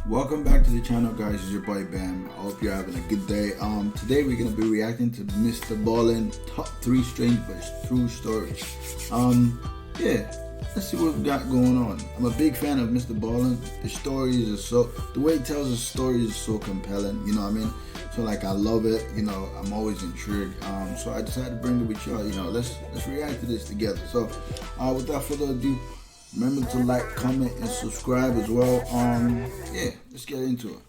Welcome back to the channel, guys. It's your boy Bam. I hope you're having a good day. Today we're gonna be reacting to Mr. Ballen top 3 strange but true stories. Yeah, let's see what we got going on. I'm a big fan of Mr. Ballen. His stories are the way he tells his stories is so compelling. You know what I mean? So like I love it. You know, I'm always intrigued. So I decided to bring it with y'all. You know, let's react to this together. So, without further ado. Remember to like, comment, and subscribe as well. Yeah, let's get into it.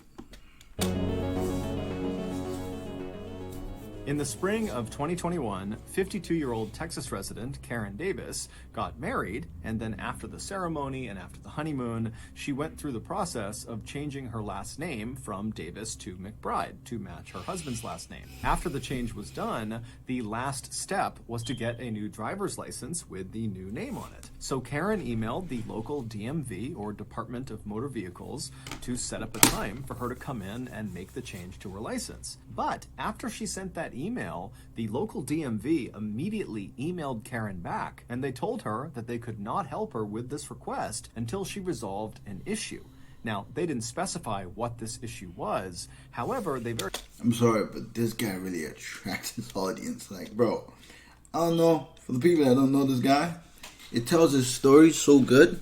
In the spring of 2021, 52-year-old Texas resident Karen Davis got married, and then after the ceremony and after the honeymoon, she went through the process of changing her last name from Davis to McBride to match her husband's last name. After the change was done, the last step was to get a new driver's license with the new name on it. So Karen emailed the local DMV, or Department of Motor Vehicles, to set up a time for her to come in and make the change to her license. But after she sent that email, the local DMV immediately emailed Karen back, and they told her that they could not help her with this request until she resolved an issue. Now, they didn't specify what this issue was. However, I'm sorry, but this guy really attracts his audience. Like, bro, I don't know. For the people that don't know this guy, it tells his story so good.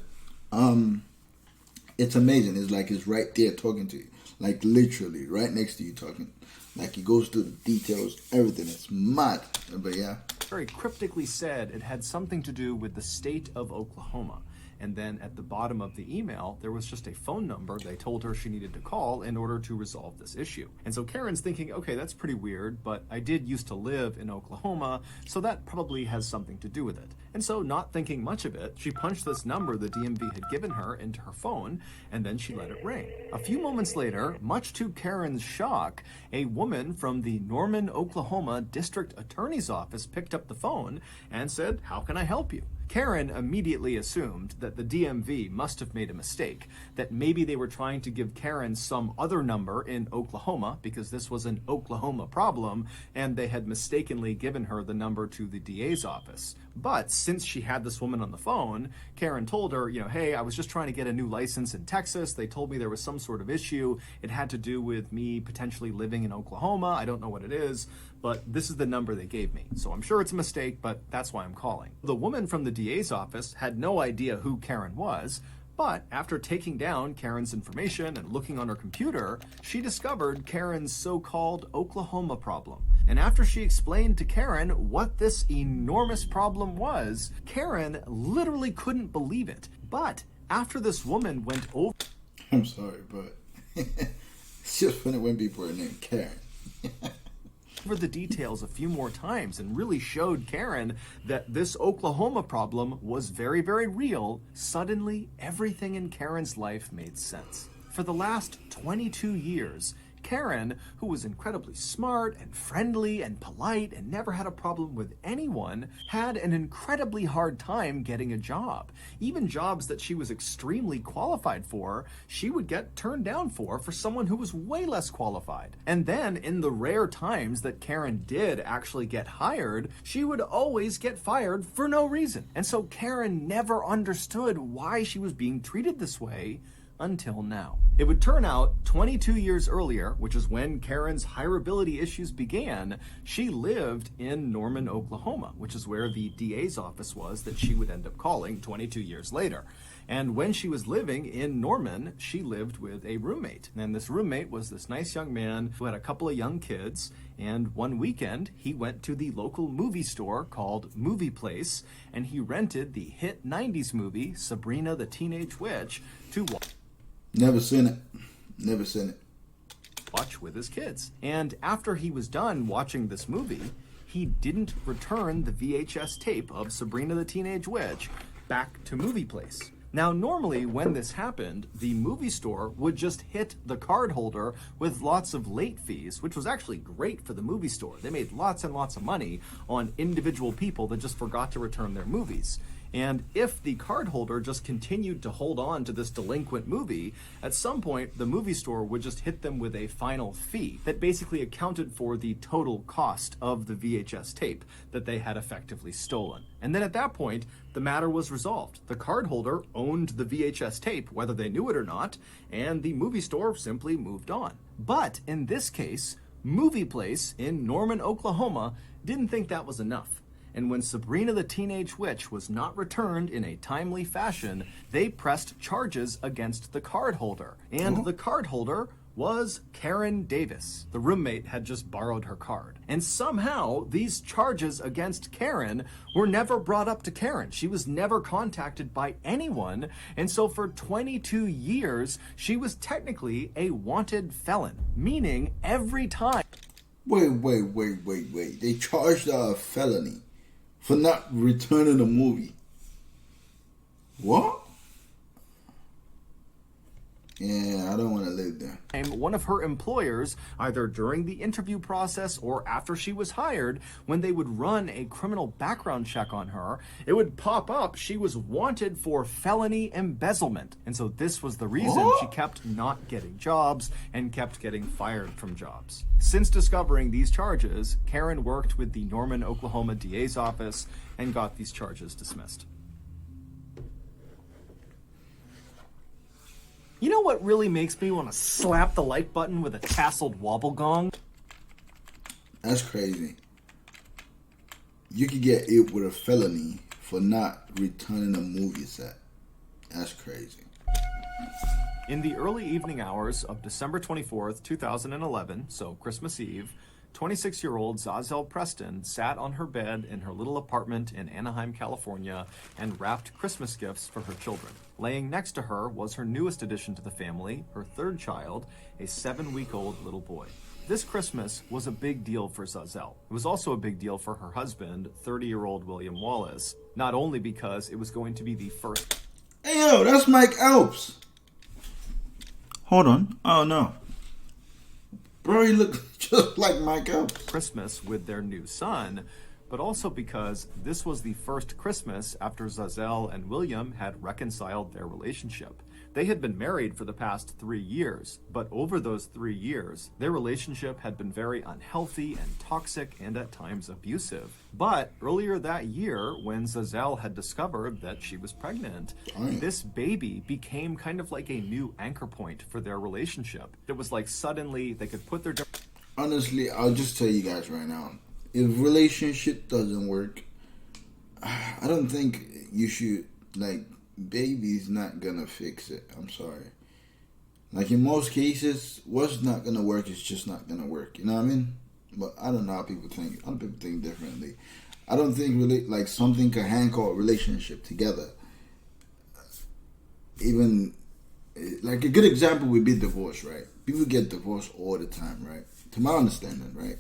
It's amazing. It's like he's right there talking to you. Like literally right next to you talking. Like he goes through the details, everything. It's mad. But yeah. very cryptically said it had something to do with the state of Oklahoma. And then at the bottom of the email, there was just a phone number they told her she needed to call in order to resolve this issue. And so Karen's thinking, okay, that's pretty weird, but I did used to live in Oklahoma, so that probably has something to do with it. And so, not thinking much of it, she punched this number the DMV had given her into her phone, and then she let it ring. A few moments later, much to Karen's shock, a woman from the Norman, Oklahoma District Attorney's Office picked up the phone and said, "How can I help you?" Karen immediately assumed that the DMV must have made a mistake, that maybe they were trying to give Karen some other number in Oklahoma because this was an Oklahoma problem, and they had mistakenly given her the number to the DA's office. But since she had this woman on the phone, Karen told her, hey, I was just trying to get a new license in Texas. They told me there was some sort of issue. It had to do with me potentially living in Oklahoma. I don't know what it is, but this is the number they gave me. So I'm sure it's a mistake, but that's why I'm calling. The woman from the DA's office had no idea who Karen was, but after taking down Karen's information and looking on her computer, she discovered Karen's so-called Oklahoma problem. And after she explained to Karen what this enormous problem was, Karen literally couldn't believe it. But after this woman went over... I'm sorry, but it's just funny when people are named Karen. over the details a few more times and really showed Karen that this Oklahoma problem was very, very real, suddenly everything in Karen's life made sense. For the last 22 years, Karen, who was incredibly smart and friendly and polite and never had a problem with anyone, had an incredibly hard time getting a job. Even jobs that she was extremely qualified for, she would get turned down for someone who was way less qualified. And then, in the rare times that Karen did actually get hired, she would always get fired for no reason. And so Karen never understood why she was being treated this way until now. It would turn out 22 years earlier, which is when Karen's hireability issues began, she lived in Norman, Oklahoma, which is where the DA's office was that she would end up calling 22 years later. And when she was living in Norman, she lived with a roommate. And this roommate was this nice young man who had a couple of young kids. And one weekend, he went to the local movie store called Movie Place, and he rented the hit 90s movie, Sabrina the Teenage Witch, to watch. Never seen it. Never seen it. Watch with his kids. And after he was done watching this movie, he didn't return the VHS tape of Sabrina the Teenage Witch back to Movie Place. Now, normally when this happened, the movie store would just hit the card holder with lots of late fees, which was actually great for the movie store. They made lots and lots of money on individual people that just forgot to return their movies. And if the cardholder just continued to hold on to this delinquent movie, at some point the movie store would just hit them with a final fee that basically accounted for the total cost of the VHS tape that they had effectively stolen. And then at that point, the matter was resolved. The cardholder owned the VHS tape, whether they knew it or not, and the movie store simply moved on. But in this case, Movie Place in Norman, Oklahoma, didn't think that was enough. And when Sabrina the Teenage Witch was not returned in a timely fashion, they pressed charges against the cardholder. And the cardholder was Karen Davis. The roommate had just borrowed her card. And somehow, these charges against Karen were never brought up to Karen. She was never contacted by anyone. And so for 22 years, she was technically a wanted felon, meaning every time. Wait. They charged her a felony for not returning a movie. What? Yeah, I don't want to live there. One of her employers, either during the interview process or after she was hired, when they would run a criminal background check on her, it would pop up she was wanted for felony embezzlement. And so this was the reason she kept not getting jobs and kept getting fired from jobs. Since discovering these charges, Karen worked with the Norman, Oklahoma DA's office and got these charges dismissed. You know what really makes me want to slap the like button with a tasseled wobble gong? That's crazy. You could get it with a felony for not returning a movie set. That's crazy. In the early evening hours of December 24th, 2011, so Christmas Eve, 26-year-old Zizelle Preston sat on her bed in her little apartment in Anaheim, California, and wrapped Christmas gifts for her children. Laying next to her was her newest addition to the family, her third child, a 7-week-old little boy. This Christmas was a big deal for Zizelle. It was also a big deal for her husband, 30-year-old William Wallace, not only because it was going to be the first... Hey, yo, that's Mike Alps. Hold on. Oh, no. Bro, he looks just like Mike Alps. Christmas with their new son, but also because this was the first Christmas after Zizelle and William had reconciled their relationship. They had been married for the past 3 years, but over those 3 years, their relationship had been very unhealthy and toxic and at times abusive. But earlier that year, when Zizelle had discovered that she was pregnant, this baby became kind of like a new anchor point for their relationship. It was like suddenly they could put their... Honestly, I'll just tell you guys right now, if relationship doesn't work, I don't think you should, baby's not gonna fix it. I'm sorry. Like, in most cases, what's not gonna work is just not gonna work. You know what I mean? But I don't know how people think. Other people think differently. I don't think really, something can handle a relationship together. Even, a good example would be divorce, right? People get divorced all the time, right? To my understanding, right?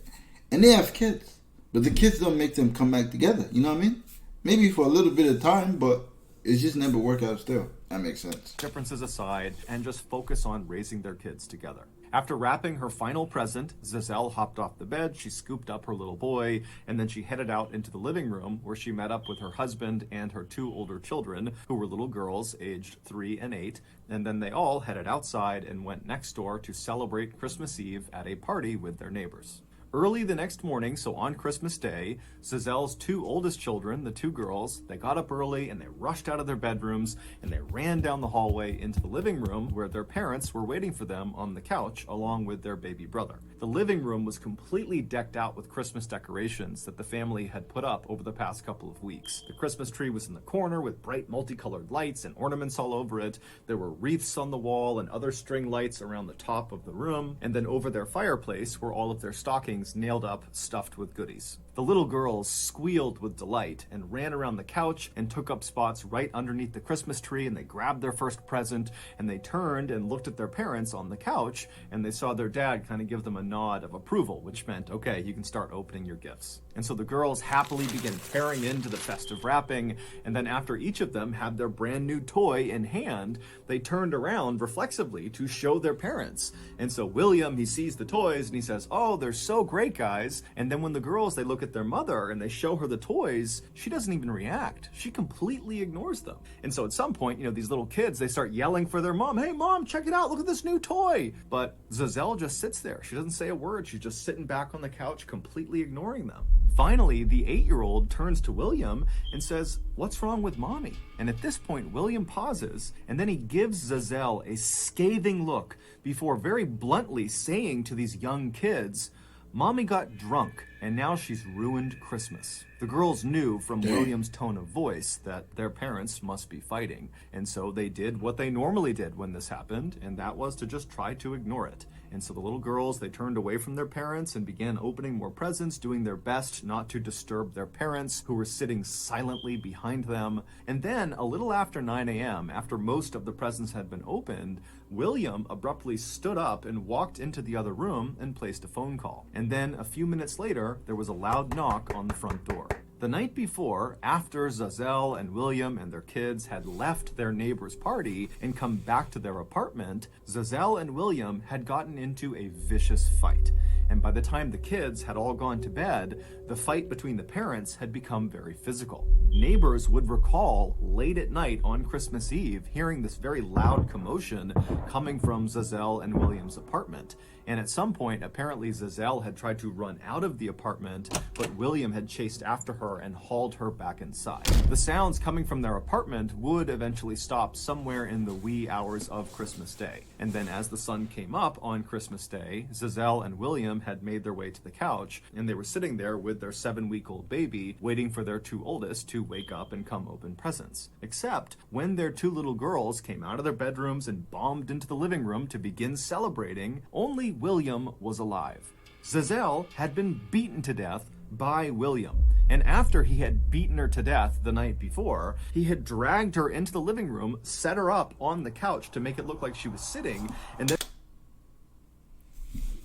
And they have kids. But the kids don't make them come back together. You know what I mean? Maybe for a little bit of time, but it's just never work out still. That makes sense. Differences aside, and just focus on raising their kids together. After wrapping her final present, Zizelle hopped off the bed, she scooped up her little boy, and then she headed out into the living room where she met up with her husband and her 2 older children, who were little girls aged 3 and 8, and then they all headed outside and went next door to celebrate Christmas Eve at a party with their neighbors. Early the next morning, so on Christmas Day, Zizelle's 2 oldest children, the 2 girls, they got up early and they rushed out of their bedrooms and they ran down the hallway into the living room where their parents were waiting for them on the couch along with their baby brother. The living room was completely decked out with Christmas decorations that the family had put up over the past couple of weeks. The Christmas tree was in the corner with bright multicolored lights and ornaments all over it. There were wreaths on the wall and other string lights around the top of the room. And then over their fireplace were all of their stockings nailed up, stuffed with goodies. The little girls squealed with delight and ran around the couch and took up spots right underneath the Christmas tree, and they grabbed their first present and they turned and looked at their parents on the couch and they saw their dad kind of give them a nod of approval, which meant, okay, you can start opening your gifts. And so the girls happily began tearing into the festive wrapping, and then after each of them had their brand new toy in hand, they turned around reflexively to show their parents. And so William, he sees the toys and he says, oh, they're so great. great, guys. And then when the girls, they look at their mother and they show her the toys, she doesn't even react. She completely ignores them. And so at some point, these little kids, they start yelling for their mom, hey mom, check it out, look at this new toy. But Zizelle just sits there. She doesn't say a word. She's just sitting back on the couch, completely ignoring them. Finally, the 8-year-old turns to William and says, what's wrong with mommy? And at this point, William pauses, and then he gives Zizelle a scathing look before very bluntly saying to these young kids, mommy got drunk, and now she's ruined Christmas. The girls knew from William's tone of voice that their parents must be fighting, and so they did what they normally did when this happened, and that was to just try to ignore it. And so the little girls, they turned away from their parents and began opening more presents, doing their best not to disturb their parents, who were sitting silently behind them. And then, a little after 9 a.m., after most of the presents had been opened, William abruptly stood up and walked into the other room and placed a phone call. And then, a few minutes later, there was a loud knock on the front door. The night before, after Zizelle and William and their kids had left their neighbor's party and come back to their apartment, Zizelle and William had gotten into a vicious fight. And by the time the kids had all gone to bed, the fight between the parents had become very physical. Neighbors would recall late at night on Christmas Eve hearing this very loud commotion coming from Zizelle and William's apartment. And at some point, apparently Zizelle had tried to run out of the apartment, but William had chased after her and hauled her back inside. The sounds coming from their apartment would eventually stop somewhere in the wee hours of Christmas Day. And then as the sun came up on Christmas Day, Zizelle and William had made their way to the couch, and they were sitting there with their 7-week-old baby, waiting for their 2 oldest to wake up and come open presents. Except when their 2 little girls came out of their bedrooms and bombed into the living room to begin celebrating, only William was alive. Zizelle had been beaten to death by William. And after he had beaten her to death the night before, he had dragged her into the living room, set her up on the couch to make it look like she was sitting, and then...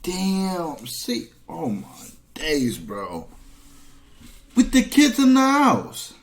Damn, see, oh my days, bro. With the kids in the house.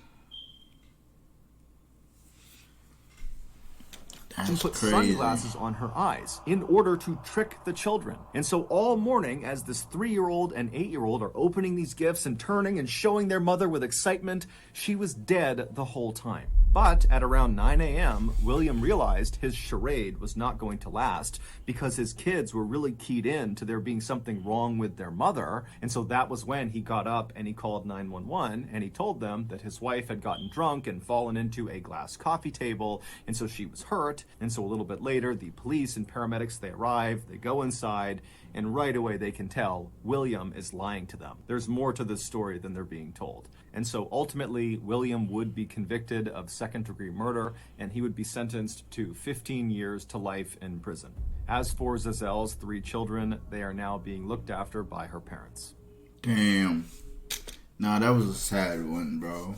and put sunglasses on her eyes in order to trick the children. And so all morning, as this 3-year-old and 8-year-old are opening these gifts and turning and showing their mother with excitement, she was dead the whole time. But at around 9 a.m., William realized his charade was not going to last because his kids were really keyed in to there being something wrong with their mother. And so that was when he got up and he called 911 and he told them that his wife had gotten drunk and fallen into a glass coffee table. And so she was hurt. And so a little bit later, the police and paramedics, they arrive, they go inside, and right away they can tell William is lying to them. There's more to this story than they're being told. And so ultimately, William would be convicted of second-degree murder, and he would be sentenced to 15 years to life in prison. As for Zizelle's 3 children, they are now being looked after by her parents. Damn. Nah, that was a sad one, bro.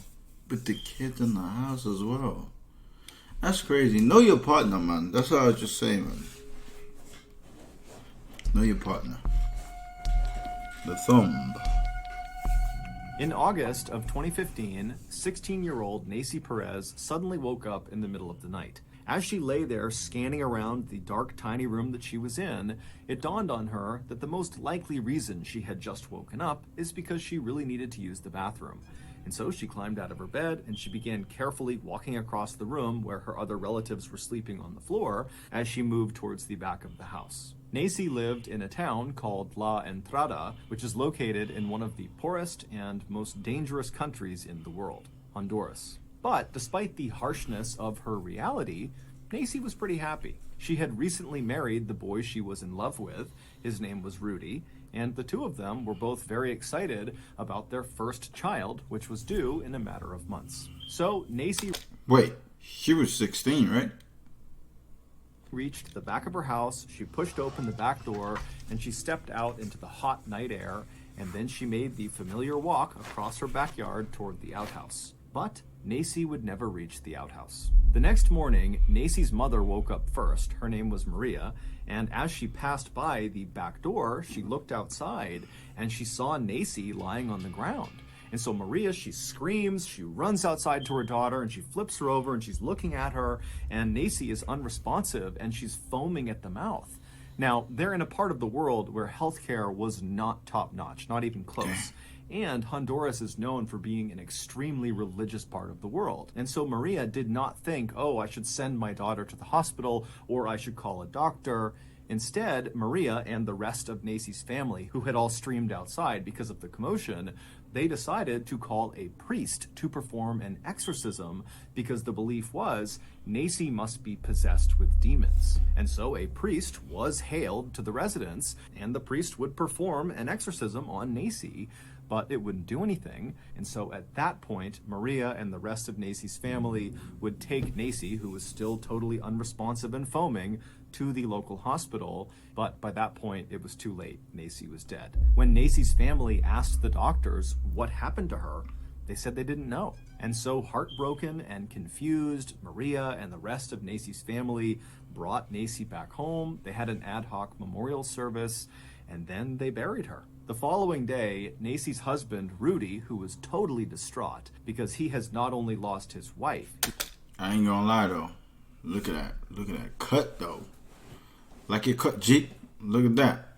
But the kids in the house as well. That's crazy. Know your partner, man. That's what I was just saying, man. Know your partner. The thumb. In August of 2015, 16-year-old Macy Perez suddenly woke up in the middle of the night. As she lay there scanning around the dark, tiny room that she was in, it dawned on her that the most likely reason she had just woken up is because she really needed to use the bathroom. And so she climbed out of her bed and she began carefully walking across the room where her other relatives were sleeping on the floor as she moved towards the back of the house. Macy lived in a town called La Entrada, which is located in one of the poorest and most dangerous countries in the world, Honduras. But despite the harshness of her reality, Macy was pretty happy. She had recently married the boy she was in love with. His name was Rudy, and the two of them were both very excited about their first child, which was due in a matter of months. So Macy... Wait, she was 16, right? Reached the back of her house, she pushed open the back door, and she stepped out into the hot night air, and then she made the familiar walk across her backyard toward the outhouse. But Macy would never reach the outhouse. The next morning, Macy's mother woke up first. Her name was Maria, and as she passed by the back door, she looked outside, and she saw Macy lying on the ground. And so Maria, she screams, she runs outside to her daughter, and she flips her over, and she's looking at her, and Macy is unresponsive, and she's foaming at the mouth. Now, they're in a part of the world where healthcare was not top-notch, not even close. And Honduras is known for being an extremely religious part of the world. And so Maria did not think, oh, I should send my daughter to the hospital or I should call a doctor. Instead, Maria and the rest of Nacy's family, who had all streamed outside because of the commotion, they decided to call a priest to perform an exorcism because the belief was Nacy must be possessed with demons. And so a priest was hailed to the residence, and the priest would perform an exorcism on Nacy, but it wouldn't do anything. And so at that point, Maria and the rest of Nacy's family would take Nacy, who was still totally unresponsive and foaming, to the local hospital, but by that point it was too late. Nacy was dead. When Nacy's family asked the doctors what happened to her, they said they didn't know. And so, heartbroken and confused, Maria and the rest of Nacy's family brought Nacy back home. They had an ad hoc memorial service, and then they buried her. The following day, Nacy's husband, Rudy, who was totally distraught because he has not only lost his wife. I ain't gonna lie though. Look at that. Look at that cut though. Like your cut Jeep. Look at that.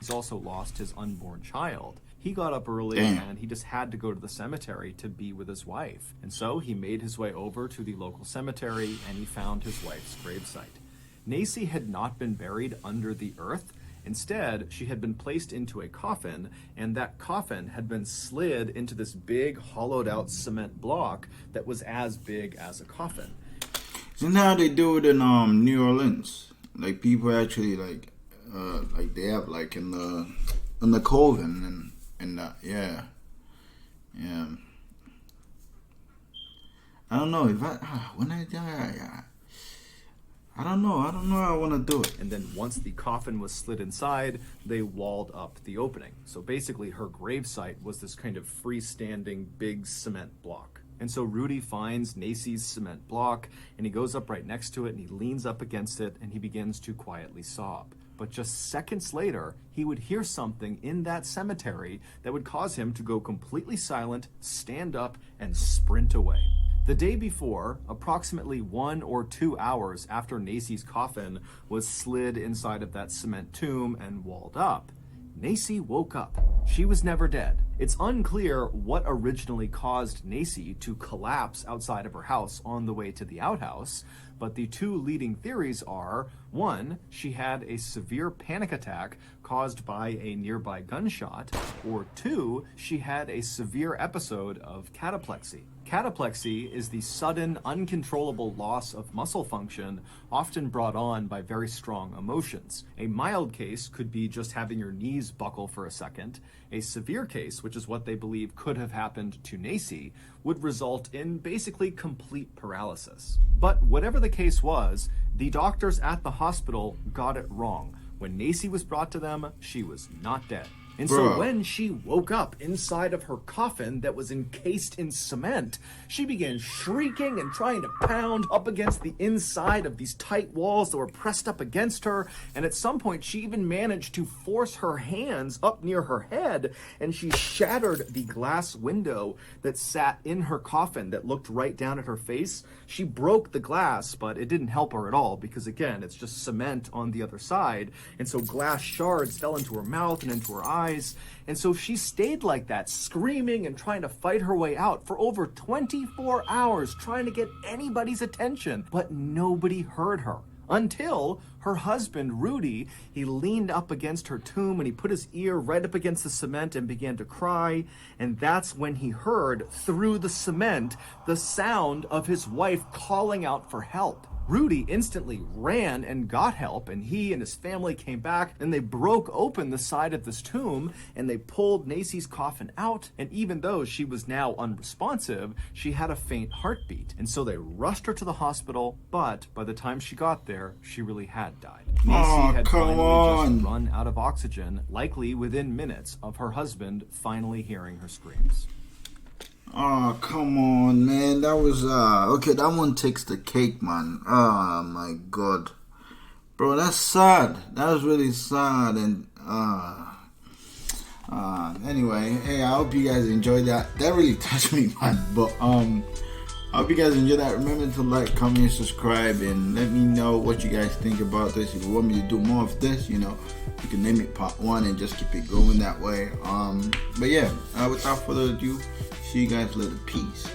He's also lost his unborn child. He got up early and he just had to go to the cemetery to be with his wife. And so he made his way over to the local cemetery and he found his wife's gravesite. Nacy had not been buried under the earth. Instead, she had been placed into a coffin, and that coffin had been slid into this big hollowed out cement block that was as big as a coffin. Isn't that how they do it in New Orleans? Like people actually like they have like in the coven and yeah. I don't know if when I die. I don't know how I want to do it. And then once the coffin was slid inside, they walled up the opening. So basically her gravesite was this kind of freestanding big cement block. And so Rudy finds Nacy's cement block and he goes up right next to it and he leans up against it and he begins to quietly sob. But just seconds later, he would hear something in that cemetery that would cause him to go completely silent, stand up, and sprint away. The day before, approximately 1 or 2 hours after Nacy's coffin was slid inside of that cement tomb and walled up, Nacy woke up. She was never dead. It's unclear what originally caused Nacy to collapse outside of her house on the way to the outhouse, but the two leading theories are, 1, she had a severe panic attack caused by a nearby gunshot, or 2, she had a severe episode of cataplexy. Cataplexy is the sudden, uncontrollable loss of muscle function, often brought on by very strong emotions. A mild case could be just having your knees buckle for a second. A severe case, which is what they believe could have happened to Nacy, would result in basically complete paralysis. But whatever the case was, the doctors at the hospital got it wrong. When Nacy was brought to them, she was not dead. And so when she woke up inside of her coffin that was encased in cement, she began shrieking and trying to pound up against the inside of these tight walls that were pressed up against her. And at some point, she even managed to force her hands up near her head, and she shattered the glass window that sat in her coffin that looked right down at her face. She broke the glass, but it didn't help her at all because, again, it's just cement on the other side. And so glass shards fell into her mouth and into her eyes. And so she stayed like that, screaming and trying to fight her way out for over 24 hours, trying to get anybody's attention. But nobody heard her until her husband, Rudy, he leaned up against her tomb and he put his ear right up against the cement and began to cry. And that's when he heard through the cement the sound of his wife calling out for help. Rudy instantly ran and got help, and he and his family came back and they broke open the side of this tomb and they pulled Nacy's coffin out. And even though she was now unresponsive, she had a faint heartbeat. And so they rushed her to the hospital, but by the time she got there, she really had died. Nacy had finally just run out of oxygen, likely within minutes of her husband finally hearing her screams. Oh, come on, man. That was, okay, that one takes the cake, man. Oh, my God. Bro, that's sad. That was really sad. And, anyway, hey, I hope you guys enjoyed that. That really touched me, man. But, I hope you guys enjoyed that. Remember to like, comment, and subscribe, and let me know what you guys think about this. If you want me to do more of this, you know, you can name it part 1 and just keep it going that way. But yeah, without further ado, see you guys later. Peace.